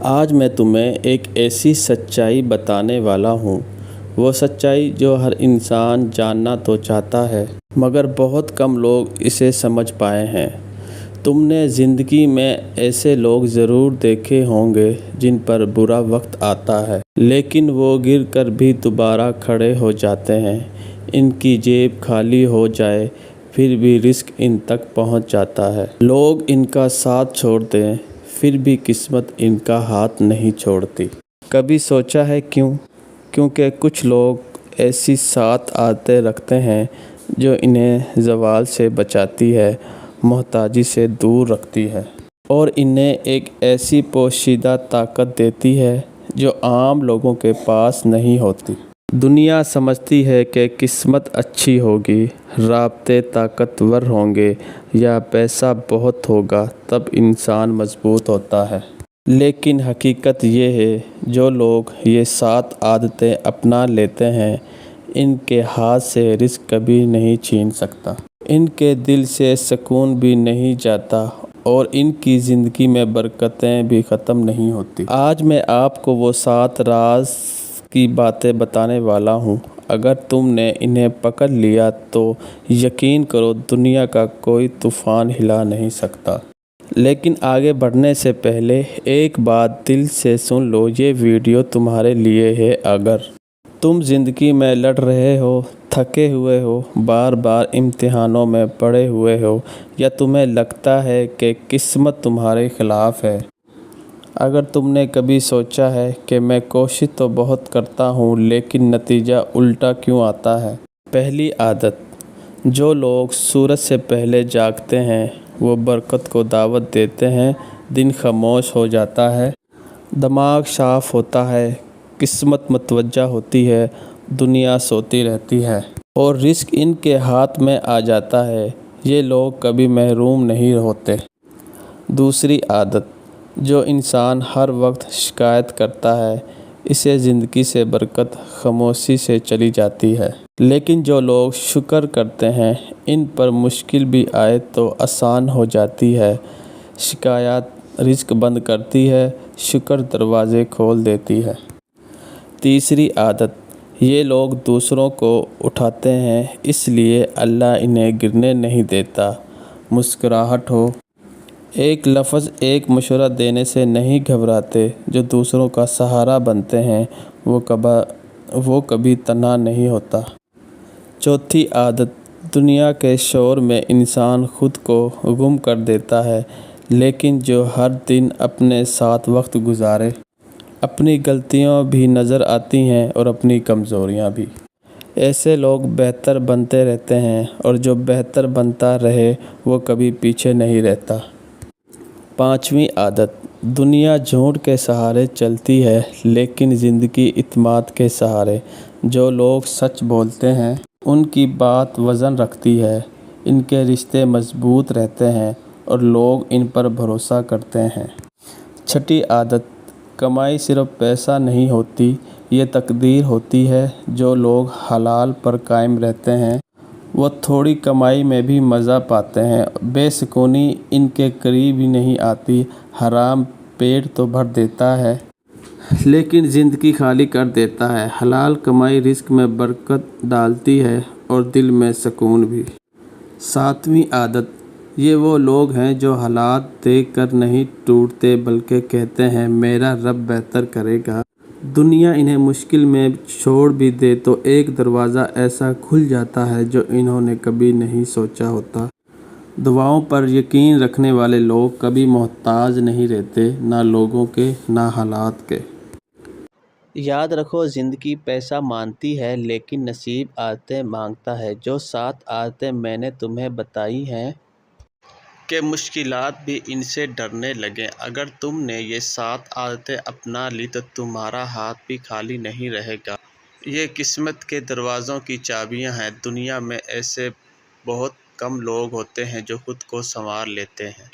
آج میں تمہیں ایک ایسی سچائی بتانے والا ہوں، وہ سچائی جو ہر انسان جاننا تو چاہتا ہے مگر بہت کم لوگ اسے سمجھ پائے ہیں۔ تم نے زندگی میں ایسے لوگ ضرور دیکھے ہوں گے جن پر برا وقت آتا ہے لیکن وہ گر کر بھی دوبارہ کھڑے ہو جاتے ہیں۔ ان کی جیب خالی ہو جائے پھر بھی رزق ان تک پہنچ جاتا ہے۔ لوگ ان کا ساتھ چھوڑ دیں پھر بھی قسمت ان کا ہاتھ نہیں چھوڑتی۔ کبھی سوچا ہے کیوں؟ کیونکہ کچھ لوگ ایسی 7 عادتیں رکھتے ہیں جو انہیں زوال سے بچاتی ہے، محتاجی سے دور رکھتی ہے اور انہیں ایک ایسی پوشیدہ طاقت دیتی ہے جو عام لوگوں کے پاس نہیں ہوتی۔ دنیا سمجھتی ہے کہ قسمت اچھی ہوگی، رابطے طاقتور ہوں گے یا پیسہ بہت ہوگا تب انسان مضبوط ہوتا ہے۔ لیکن حقیقت یہ ہے جو لوگ یہ 7 عادتیں اپنا لیتے ہیں ان کے ہاتھ سے رزق کبھی نہیں چھین سکتا، ان کے دل سے سکون بھی نہیں جاتا اور ان کی زندگی میں برکتیں بھی ختم نہیں ہوتی۔ آج میں آپ کو وہ 7 راز کی باتیں بتانے والا ہوں، اگر تم نے انہیں پکڑ لیا تو یقین کرو دنیا کا کوئی طوفان ہلا نہیں سکتا۔ لیکن آگے بڑھنے سے پہلے ایک بات دل سے سن لو، یہ ویڈیو تمہارے لیے ہے۔ اگر تم زندگی میں لڑ رہے ہو، تھکے ہوئے ہو، بار بار امتحانوں میں پڑے ہوئے ہو یا تمہیں لگتا ہے کہ قسمت تمہارے خلاف ہے، اگر تم نے کبھی سوچا ہے کہ میں کوشش تو بہت کرتا ہوں لیکن نتیجہ الٹا کیوں آتا ہے۔ پہلی عادت، جو لوگ سورج سے پہلے جاگتے ہیں وہ برکت کو دعوت دیتے ہیں۔ دن خاموش ہو جاتا ہے، دماغ صاف ہوتا ہے، قسمت متوجہ ہوتی ہے، دنیا سوتی رہتی ہے اور رزق ان کے ہاتھ میں آ جاتا ہے۔ یہ لوگ کبھی محروم نہیں ہوتے۔ دوسری عادت، جو انسان ہر وقت شکایت کرتا ہے اسے زندگی سے برکت خاموشی سے چلی جاتی ہے، لیکن جو لوگ شکر کرتے ہیں ان پر مشکل بھی آئے تو آسان ہو جاتی ہے۔ شکایت رزق بند کرتی ہے، شکر دروازے کھول دیتی ہے۔ تیسری عادت، یہ لوگ دوسروں کو اٹھاتے ہیں اس لیے اللہ انہیں گرنے نہیں دیتا۔ مسکراہٹ ہو، ایک لفظ، ایک مشورہ دینے سے نہیں گھبراتے۔ جو دوسروں کا سہارا بنتے ہیں وہ کبھی تنہا نہیں ہوتا۔ چوتھی عادت، دنیا کے شور میں انسان خود کو گم کر دیتا ہے لیکن جو ہر دن اپنے ساتھ وقت گزارے، اپنی غلطیاں بھی نظر آتی ہیں اور اپنی کمزوریاں بھی، ایسے لوگ بہتر بنتے رہتے ہیں اور جو بہتر بنتا رہے وہ کبھی پیچھے نہیں رہتا۔ پانچویں عادت، دنیا جھوٹ کے سہارے چلتی ہے لیکن زندگی اعتماد کے سہارے۔ جو لوگ سچ بولتے ہیں ان کی بات وزن رکھتی ہے، ان کے رشتے مضبوط رہتے ہیں اور لوگ ان پر بھروسہ کرتے ہیں۔ چھٹی عادت، کمائی صرف پیسہ نہیں ہوتی، یہ تقدیر ہوتی ہے۔ جو لوگ حلال پر قائم رہتے ہیں وہ تھوڑی کمائی میں بھی مزہ پاتے ہیں، بے سکونی ان کے قریب ہی نہیں آتی۔ حرام پیٹ تو بھر دیتا ہے لیکن زندگی خالی کر دیتا ہے، حلال کمائی رزق میں برکت ڈالتی ہے اور دل میں سکون بھی۔ ساتویں عادت، یہ وہ لوگ ہیں جو حالات دیکھ کر نہیں ٹوٹتے بلکہ کہتے ہیں میرا رب بہتر کرے گا۔ دنیا انہیں مشکل میں چھوڑ بھی دے تو ایک دروازہ ایسا کھل جاتا ہے جو انہوں نے کبھی نہیں سوچا ہوتا۔ دعاؤں پر یقین رکھنے والے لوگ کبھی محتاج نہیں رہتے، نہ لوگوں کے نہ حالات کے۔ یاد رکھو زندگی پیسہ مانگتی ہے لیکن نصیب عادتیں مانگتا ہے۔ جو 7 عادتیں میں نے تمہیں بتائی ہیں کہ مشکلات بھی ان سے ڈرنے لگیں، اگر تم نے یہ 7 عادتیں اپنا لی تو تمہارا ہاتھ بھی خالی نہیں رہے گا۔ یہ قسمت کے دروازوں کی چابیاں ہیں۔ دنیا میں ایسے بہت کم لوگ ہوتے ہیں جو خود کو سنوار لیتے ہیں۔